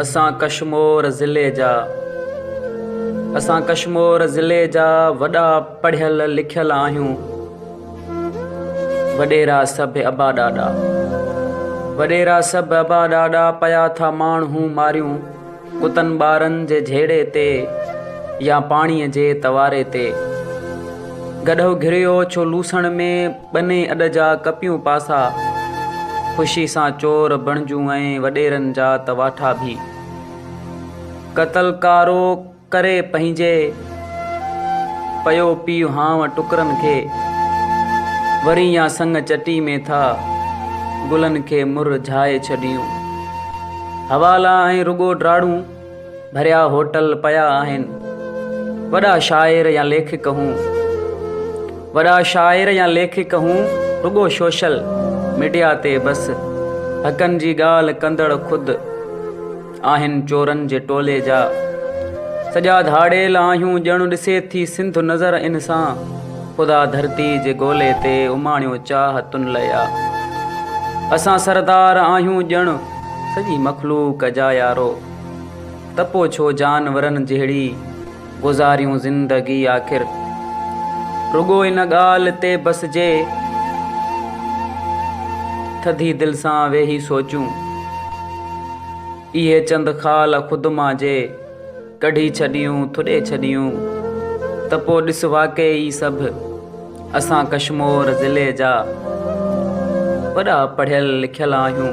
असां कश्मीर ज़िले जा वॾा पढ़ियल लिखियल आहियूं। वॾेरा सभु अबा ॾाॾा पया था माण्हू मारियूं कुतनि ॿारनि जे झेड़े ते या पाणीअ जे तवारे ते। गॾो घिरियो छो लूसण में ॿने अॾ जा कपियूं पासा। ख़ुशी सां चोर बणिजूं ऐं वॾेरनि जा तवाठा बि। क़तलकारो करे पंहिंजे पयो पीउ हाव टुकरनि खे। वरी या संग चटी में था गुलनि खे मुरझाए छॾियूं। हवाला ऐं रुगो ड्राड़ूं भरिया होटल पिया आहिनि। वॾा शाइर या लेखक हूं रुगो सोशल मीडिया ते बसि हक़नि जी ॻाल्हि कंदड़ ख़ुदि आहिनि चोरनि जे टोले जा। सॼा धाड़ेल आहियूं ॼण ॾिसे थी सिंध नज़र इन सां। ख़ुदा धरती जे ॻोल्हे ते उमाणियो चाहतुनि लया। असां सरदार आहियूं ॼण सॼी मख़लूक जा यारो। तपो छो जानवरनि जहिड़ी गुज़ारियूं ज़िंदगी आख़िर। रुगो इन ॻाल्हि ते बसिजे थधी दिलि सां वेही सोचूं। इहे चंद ख़ाल ख़ुदि मां जे कढी छॾियूं थुॾे छॾियूं। त पोइ ॾिस वाक़ई सभु असां कश्मीर ज़िले जा वॾा पढ़ियल लिखियल आहियूं।